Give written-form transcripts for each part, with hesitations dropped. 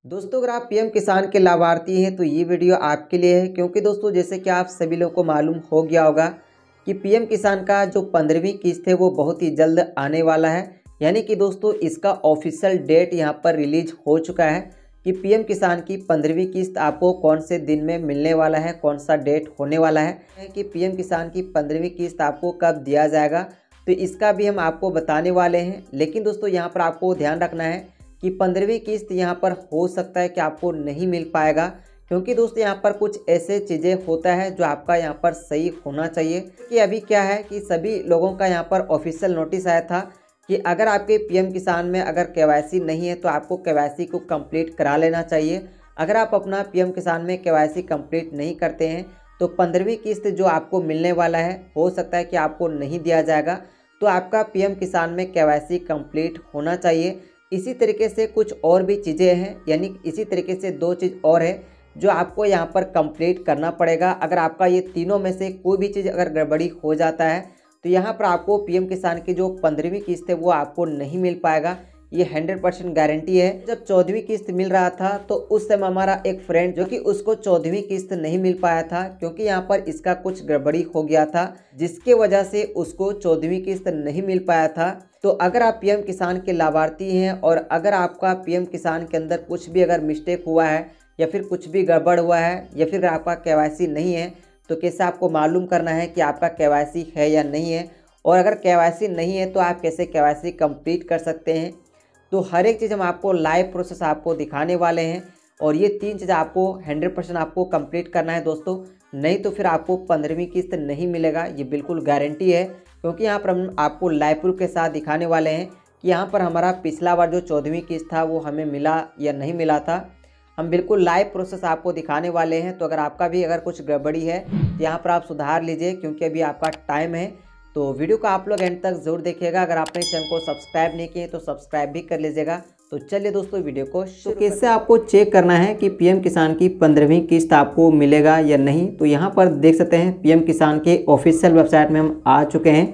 दोस्तों अगर आप पीएम किसान के लाभार्थी हैं तो ये वीडियो आपके लिए है, क्योंकि दोस्तों जैसे कि आप सभी लोगों को मालूम हो गया होगा कि पीएम किसान का जो 15वीं किस्त है वो बहुत ही जल्द आने वाला है। यानी कि दोस्तों इसका ऑफिशियल डेट यहाँ पर रिलीज हो चुका है कि पीएम किसान की 15वीं किस्त आपको कौन से दिन में मिलने वाला है, कौन सा डेट होने वाला है कि पीएम किसान की 15वीं किस्त आपको कब दिया जाएगा, तो इसका भी हम आपको बताने वाले हैं। लेकिन दोस्तों यहाँ पर आपको ध्यान रखना है कि 15वीं किस्त यहाँ पर हो सकता है कि आपको नहीं मिल पाएगा, क्योंकि दोस्तों यहाँ पर कुछ ऐसे चीज़ें होता है जो आपका यहाँ पर सही होना चाहिए। कि अभी क्या है कि सभी लोगों का यहाँ पर ऑफिशियल नोटिस आया था कि अगर आपके पीएम किसान में अगर केवाईसी नहीं है तो आपको केवाईसी को कंप्लीट करा लेना चाहिए। अगर आप अपना पीएम किसान में केवाईसी कंप्लीट नहीं करते हैं तो 15वीं किस्त जो आपको मिलने वाला है हो सकता है कि आपको नहीं दिया जाएगा। तो आपका पीएम किसान में केवाईसी कंप्लीट होना चाहिए। इसी तरीके से कुछ और भी चीज़ें हैं, यानी इसी तरीके से दो चीज़ और है जो आपको यहाँ पर कंप्लीट करना पड़ेगा। अगर आपका ये तीनों में से कोई भी चीज़ अगर गड़बड़ी हो जाता है तो यहाँ पर आपको पीएम किसान की जो 15वीं किस्त है वो आपको नहीं मिल पाएगा। ये 100% गारंटी है। जब 14वीं किस्त मिल रहा था तो उस समय हमारा एक फ्रेंड जो कि उसको 14वीं किस्त नहीं मिल पाया था, क्योंकि यहाँ पर इसका कुछ गड़बड़ी हो गया था जिसके वजह से उसको 14वीं किस्त नहीं मिल पाया था। तो अगर आप पीएम किसान के लाभार्थी हैं और अगर आपका पीएम किसान के अंदर कुछ भी अगर मिस्टेक हुआ है या फिर कुछ भी गड़बड़ हुआ है या फिर आपका केवाईसी नहीं है, तो कैसे आपको मालूम करना है कि आपका केवाईसी है या नहीं है, और अगर केवाईसी नहीं है तो आप कैसे केवाईसी कंप्लीट कर सकते हैं। तो हर एक चीज़ हम आपको लाइव प्रोसेस आपको दिखाने वाले हैं और ये तीन चीज़ आपको 100% आपको कंप्लीट करना है दोस्तों, नहीं तो फिर आपको 15वीं किस्त नहीं मिलेगा। ये बिल्कुल गारंटी है, क्योंकि यहाँ पर हम आपको लाइव प्रूफ के साथ दिखाने वाले हैं कि यहाँ पर हमारा पिछला बार जो 14वीं किस्त था वो हमें मिला या नहीं मिला था। हम बिल्कुल लाइव प्रोसेस आपको दिखाने वाले हैं। तो अगर आपका भी अगर कुछ गड़बड़ी है तो यहाँ पर आप सुधार लीजिए, क्योंकि अभी आपका टाइम है। तो वीडियो को आप लोग एंड तक जरूर देखिएगा। अगर आपने चैनल को सब्सक्राइब नहीं किए तो सब्सक्राइब भी कर लीजिएगा। तो चलिए दोस्तों वीडियो को शुरू। कैसे आपको चेक करना है कि पीएम किसान की 15वीं किस्त आपको मिलेगा या नहीं, तो यहाँ पर देख सकते हैं पीएम किसान के ऑफिशियल वेबसाइट में हम आ चुके हैं।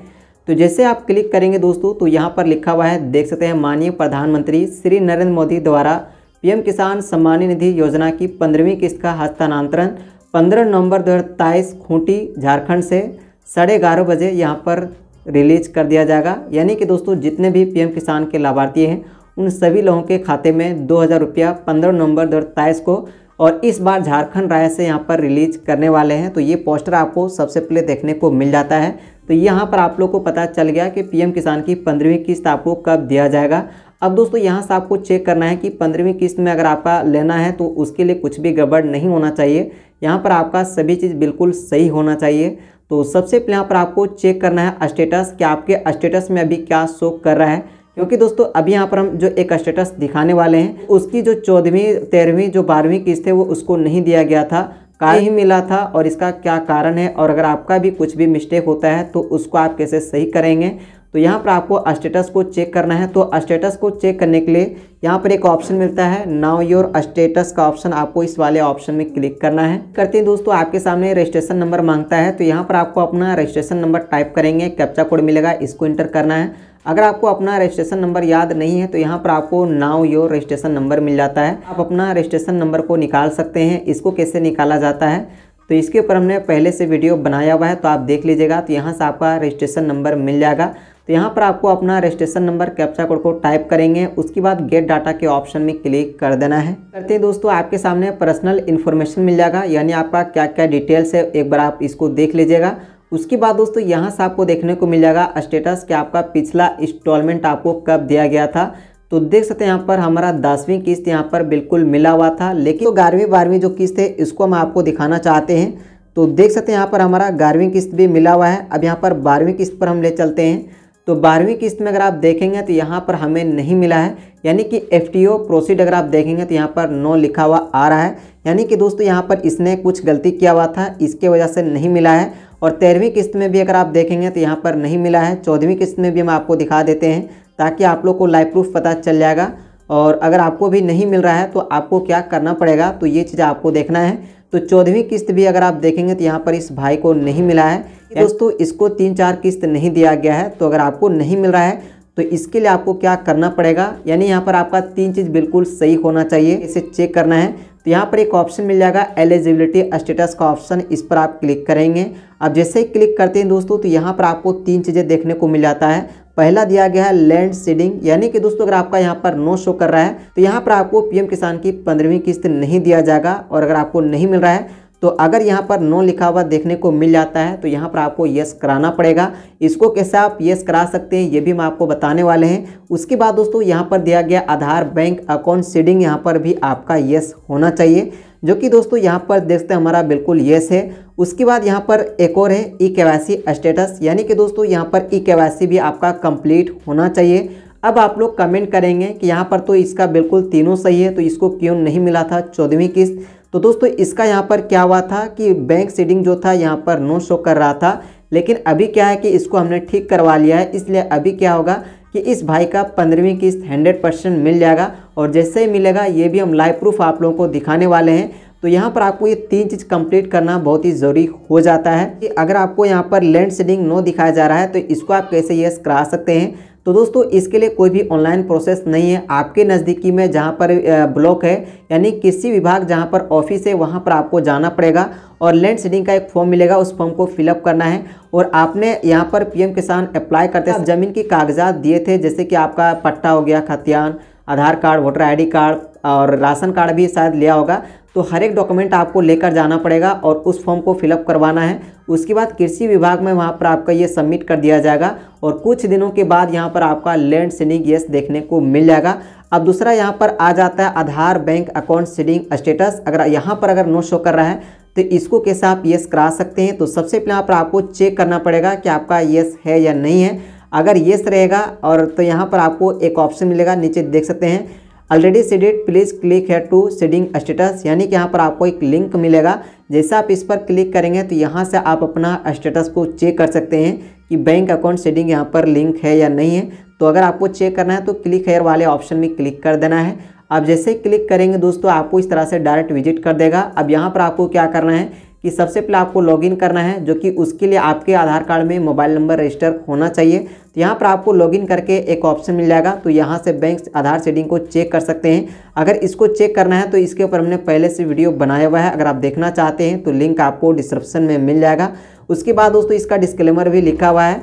तो जैसे आप क्लिक करेंगे दोस्तों तो यहाँ पर लिखा हुआ है, देख सकते हैं माननीय प्रधानमंत्री श्री नरेंद्र मोदी द्वारा पीएम किसान सम्मान निधि योजना की 15वीं किस्त का हस्तांतरण 15 नवंबर 2023 खूंटी झारखंड से 11:30 बजे यहाँ पर रिलीज कर दिया जाएगा। यानी कि दोस्तों जितने भी पीएम किसान के लाभार्थी हैं उन सभी लोगों के खाते में 2000 रुपया 15 नवंबर 2023 को और इस बार झारखंड राज्य से यहाँ पर रिलीज करने वाले हैं। तो ये पोस्टर आपको सबसे पहले देखने को मिल जाता है। तो यहाँ पर आप लोग को पता चल गया कि पीएम किसान की 15वीं किस्त आपको कब दिया जाएगा। अब दोस्तों यहाँ से आपको चेक करना है कि 15वीं किस्त में अगर आपका लेना है तो उसके लिए कुछ भी गड़बड़ नहीं होना चाहिए। यहाँ पर आपका सभी चीज़ बिल्कुल सही होना चाहिए। तो सबसे पहले यहाँ पर आपको चेक करना है स्टेटस, कि आपके स्टेटस में अभी क्या शो कर रहा है। क्योंकि दोस्तों अभी यहाँ पर हम जो एक स्टेटस दिखाने वाले हैं उसकी जो 14वीं 13वीं जो 12वीं किस्त है वो उसको नहीं दिया गया था, ही मिला था और इसका क्या कारण है, और अगर आपका भी कुछ भी मिस्टेक होता है तो उसको आप कैसे सही करेंगे। तो यहाँ पर आपको स्टेटस को चेक करना है। तो स्टेटस को चेक करने के लिए यहाँ पर एक ऑप्शन मिलता है नाउ योर स्टेटस का ऑप्शन, आपको इस वाले ऑप्शन में क्लिक करना है। करते हैं दोस्तों आपके सामने रजिस्ट्रेशन नंबर मांगता है, तो यहाँ पर आपको अपना रजिस्ट्रेशन नंबर टाइप करेंगे, कैप्चा कोड मिलेगा, इसको इंटर करना है। अगर आपको अपना रजिस्ट्रेशन नंबर याद नहीं है तो यहाँ पर आपको नाउ योर रजिस्ट्रेशन नंबर मिल जाता है। आप अपना रजिस्ट्रेशन नंबर को निकाल सकते हैं। इसको कैसे निकाला जाता है तो इसके ऊपर हमने पहले से वीडियो बनाया हुआ है, तो आप देख लीजिएगा। तो यहाँ से आपका रजिस्ट्रेशन नंबर मिल जाएगा। तो यहाँ पर आपको अपना रजिस्ट्रेशन नंबर कैप्चा कोड को टाइप करेंगे, उसके बाद गेट डाटा के ऑप्शन में क्लिक कर देना है। करते हैं दोस्तों आपके सामने पर्सनल इन्फॉर्मेशन मिल जाएगा, यानी आपका क्या क्या डिटेल्स है एक बार आप इसको देख लीजिएगा। उसके बाद दोस्तों यहाँ से आपको देखने को मिल जाएगा स्टेटस, कि आपका पिछला इंस्टॉलमेंट आपको कब दिया गया था। तो देख सकते हैं यहाँ पर हमारा 10वीं किस्त यहाँ पर बिल्कुल मिला हुआ था, लेकिन तो 11वीं 12वीं जो किस्त है इसको हम आपको दिखाना चाहते हैं। तो देख सकते हैं यहाँ पर हमारा 11वीं किस्त भी मिला हुआ है। अब यहाँ पर 12वीं किस्त पर हम ले चलते हैं। तो 12वीं किस्त में अगर आप देखेंगे तो यहाँ पर हमें नहीं मिला है, यानी कि FTO प्रोसीड अगर आप देखेंगे तो यहाँ पर नो लिखा हुआ आ रहा है। यानी कि दोस्तों यहाँ पर इसने कुछ गलती किया हुआ था, इसके वजह से नहीं मिला है। और 13वीं किस्त में भी अगर आप देखेंगे तो यहाँ पर नहीं मिला है। 14वीं किस्त में भी हम आपको दिखा देते हैं ताकि आप लोग को लाइव प्रूफ पता चल जाएगा। और अगर आपको भी नहीं मिल रहा है तो आपको क्या करना पड़ेगा, तो ये चीज़ आपको देखना है। तो 14वीं किस्त भी अगर आप देखेंगे तो यहाँ पर इस भाई को नहीं मिला है दोस्तों, इसको 3-4 किस्त नहीं दिया गया है। तो अगर आपको नहीं मिल रहा है तो इसके लिए आपको क्या करना पड़ेगा, यानी यहाँ पर आपका 3 चीज़ बिल्कुल सही होना चाहिए, इसे चेक करना है। तो यहाँ पर एक ऑप्शन मिल जाएगा एलिजिबिलिटी स्टेटस का ऑप्शन, इस पर आप क्लिक करेंगे। अब जैसे ही क्लिक करते हैं दोस्तों तो यहाँ पर आपको 3 चीज़ें देखने को मिल जाता है। पहला दिया गया है लैंड सीडिंग, यानी कि दोस्तों अगर आपका यहाँ पर नो शो कर रहा है तो यहाँ पर आपको पीएम किसान की 15वीं किस्त नहीं दिया जाएगा। और अगर आपको नहीं मिल रहा है तो अगर यहाँ पर नो लिखा हुआ देखने को मिल जाता है तो यहाँ पर आपको यस कराना पड़ेगा। इसको कैसे आप यस करा सकते हैं ये भी मैं आपको बताने वाले हैं। उसके बाद दोस्तों यहाँ पर दिया गया आधार बैंक अकाउंट सीडिंग, यहाँ पर भी आपका यस होना चाहिए, जो कि दोस्तों यहाँ पर देखते हैं हमारा बिल्कुल यस है। उसके बाद यहाँ पर एक और है ई केवाईसी स्टेटस, यानी कि दोस्तों यहाँ पर ई केवाईसी भी आपका कंप्लीट होना चाहिए। अब आप लोग कमेंट करेंगे कि यहाँ पर तो इसका बिल्कुल तीनों सही है, तो इसको क्यों नहीं मिला था 14वीं किस्त। तो दोस्तों इसका यहाँ पर क्या हुआ था कि बैंक सीडिंग जो था यहाँ पर नो शो कर रहा था, लेकिन अभी क्या है कि इसको हमने ठीक करवा लिया है। इसलिए अभी क्या होगा कि इस भाई का 15वीं किस्त 100% मिल जाएगा। और जैसे ही मिलेगा ये भी हम लाइव प्रूफ आप लोगों को दिखाने वाले हैं। तो यहाँ पर आपको ये 3 चीज़ कंप्लीट करना बहुत ही ज़रूरी हो जाता है कि अगर आपको यहाँ पर लैंड सीडिंग नो दिखाया जा रहा है तो इसको आप कैसे यस करा सकते हैं। तो दोस्तों इसके लिए कोई भी ऑनलाइन प्रोसेस नहीं है। आपके नज़दीकी में जहाँ पर ब्लॉक है, यानी किसी विभाग जहाँ पर ऑफिस है, वहाँ पर आपको जाना पड़ेगा और लैंड सीडिंग का एक फॉर्म मिलेगा, उस फॉर्म को फिलअप करना है। और आपने यहाँ पर पीएम किसान अप्लाई करते हैं ज़मीन की कागजात दिए थे, जैसे कि आपका पट्टा हो गया, खतियान, आधार कार्ड, वोटर ID कार्ड और राशन कार्ड भी शायद लिया होगा। तो हर एक डॉक्यूमेंट आपको लेकर जाना पड़ेगा और उस फॉर्म को फिलअप करवाना है। उसके बाद कृषि विभाग में वहाँ पर आपका ये सबमिट कर दिया जाएगा और कुछ दिनों के बाद यहाँ पर आपका लैंड सीडिंग यस देखने को मिल जाएगा। अब दूसरा यहाँ पर आ जाता है आधार बैंक अकाउंट सीडिंग स्टेटस। अगर यहाँ पर अगर नो शो कर रहा है तो इसको कैसे आप यस करा सकते हैं। तो सबसे पहले यहाँ पर आपको चेक करना पड़ेगा कि आपका यस है या नहीं है। अगर यस रहेगा और तो यहाँ पर आपको एक ऑप्शन मिलेगा, नीचे देख सकते हैं ऑलरेडी सीडेड प्लीज़ क्लिक है टू सीडिंग स्टेटस, यानी कि यहाँ पर आपको एक लिंक मिलेगा। जैसे आप इस पर क्लिक करेंगे तो यहाँ से आप अपना स्टेटस को चेक कर सकते हैं कि बैंक अकाउंट सीडिंग यहाँ पर लिंक है या नहीं है। तो अगर आपको चेक करना है तो क्लिक हेयर वाले ऑप्शन में क्लिक कर देना है। अब जैसे क्लिक करेंगे दोस्तों आपको इस तरह से डायरेक्ट विजिट कर देगा। अब यहाँ पर आपको क्या करना है कि सबसे पहले आपको लॉगिन करना है, जो कि उसके लिए आपके आधार कार्ड में मोबाइल नंबर रजिस्टर होना चाहिए। तो यहाँ पर आपको लॉगिन करके एक ऑप्शन मिल जाएगा, तो यहाँ से बैंक आधार सीडिंग को चेक कर सकते हैं। अगर इसको चेक करना है तो इसके ऊपर हमने पहले से वीडियो बनाया हुआ है, अगर आप देखना चाहते हैं तो लिंक आपको डिस्क्रिप्शन में मिल जाएगा। उसके बाद दोस्तों इसका डिस्क्लेमर भी लिखा हुआ है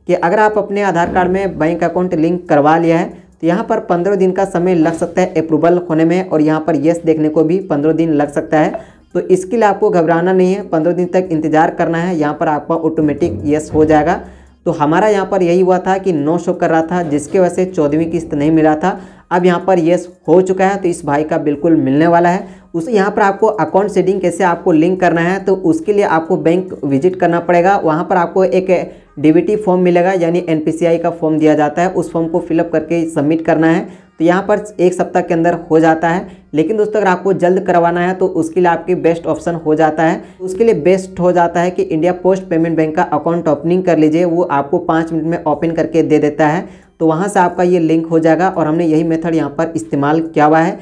कि अगर आप अपने आधार कार्ड में बैंक अकाउंट लिंक करवा लिया है तो यहाँ पर 15 दिन का समय लग सकता है अप्रूवल होने में, और यहाँ पर यस देखने को भी 15 दिन लग सकता है। तो इसके लिए आपको घबराना नहीं है, 15 दिन तक इंतजार करना है, यहाँ पर आपका ऑटोमेटिक यस हो जाएगा। तो हमारा यहाँ पर यही हुआ था कि नो शो कर रहा था, जिसके वजह से 14वीं किस्त नहीं मिला था। अब यहाँ पर यस हो चुका है, तो इस भाई का बिल्कुल मिलने वाला है। उस यहाँ पर आपको अकाउंट सीडिंग कैसे आपको लिंक करना है, तो उसके लिए आपको बैंक विजिट करना पड़ेगा। वहाँ पर आपको एक DBT फॉर्म मिलेगा, यानी NPCI का फॉर्म दिया जाता है, उस फॉर्म को फिलअप करके सबमिट करना है। तो यहाँ पर 1 सप्ताह के अंदर हो जाता है। लेकिन दोस्तों अगर आपको जल्द करवाना है तो उसके लिए आपके बेस्ट ऑप्शन हो जाता है, उसके लिए बेस्ट हो जाता है कि इंडिया पोस्ट पेमेंट बैंक का अकाउंट ओपनिंग कर लीजिए। वो आपको 5 मिनट में ओपन करके दे देता है, तो वहाँ से आपका ये लिंक हो जाएगा। और हमने यही मेथड यहाँ पर इस्तेमाल किया हुआ है।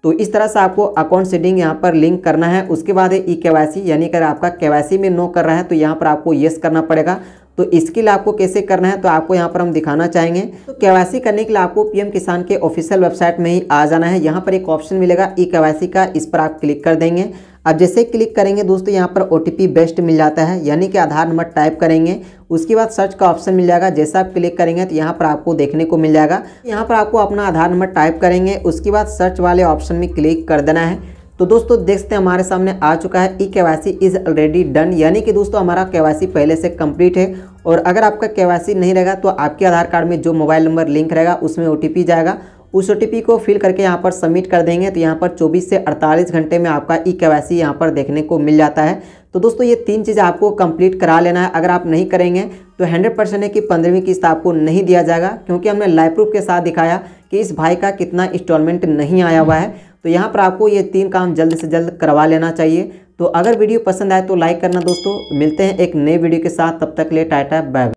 तो इस तरह से आपको अकाउंट सीडिंग यहाँ पर लिंक करना है। उसके बाद है ई KYC, यानी अगर आपका KYC में नो कर रहा है तो यहाँ पर आपको येस करना पड़ेगा। तो इसके लिए आपको कैसे करना है तो आपको यहाँ पर हम दिखाना चाहेंगे। तो KYC करने के लिए आपको पीएम किसान के ऑफिशियल वेबसाइट में ही आ जाना है। यहाँ पर एक ऑप्शन मिलेगा ई KYC का, इस पर आप क्लिक कर देंगे। अब जैसे क्लिक करेंगे दोस्तों यहाँ पर OTP बेस्ट मिल जाता है, यानी कि आधार नंबर टाइप करेंगे। उसके बाद सर्च का ऑप्शन मिल जाएगा, जैसा आप क्लिक करेंगे तो यहाँ पर आपको देखने को मिल जाएगा। यहाँ पर आपको अपना आधार नंबर टाइप करेंगे, उसके बाद सर्च वाले ऑप्शन में क्लिक कर देना है। तो दोस्तों देख सकते हैं हमारे सामने आ चुका है ई KYC इज़ ऑलरेडी डन, यानी कि दोस्तों हमारा KYC पहले से कंप्लीट है। और अगर आपका KYC नहीं रहेगा तो आपके आधार कार्ड में जो मोबाइल नंबर लिंक रहेगा उसमें OTP जाएगा। उस OTP को फिल करके यहाँ पर सबमिट कर देंगे, तो यहाँ पर 24 से 48 घंटे में आपका ई KYC यहाँ पर देखने को मिल जाता है। तो दोस्तों ये 3 चीज़ें आपको कंप्लीट करा लेना है। अगर आप नहीं करेंगे तो 100% है कि 15वीं किस्त आपको नहीं दिया जाएगा, क्योंकि हमने लाइव प्रूफ के साथ दिखाया कि इस भाई का कितना इंस्टॉलमेंट नहीं आया हुआ है। तो यहाँ पर आपको ये 3 काम जल्द से जल्द करवा लेना चाहिए। तो अगर वीडियो पसंद आए तो लाइक करना दोस्तों। मिलते हैं एक नए वीडियो के साथ, तब तक के लिए टाटा बाय बाय।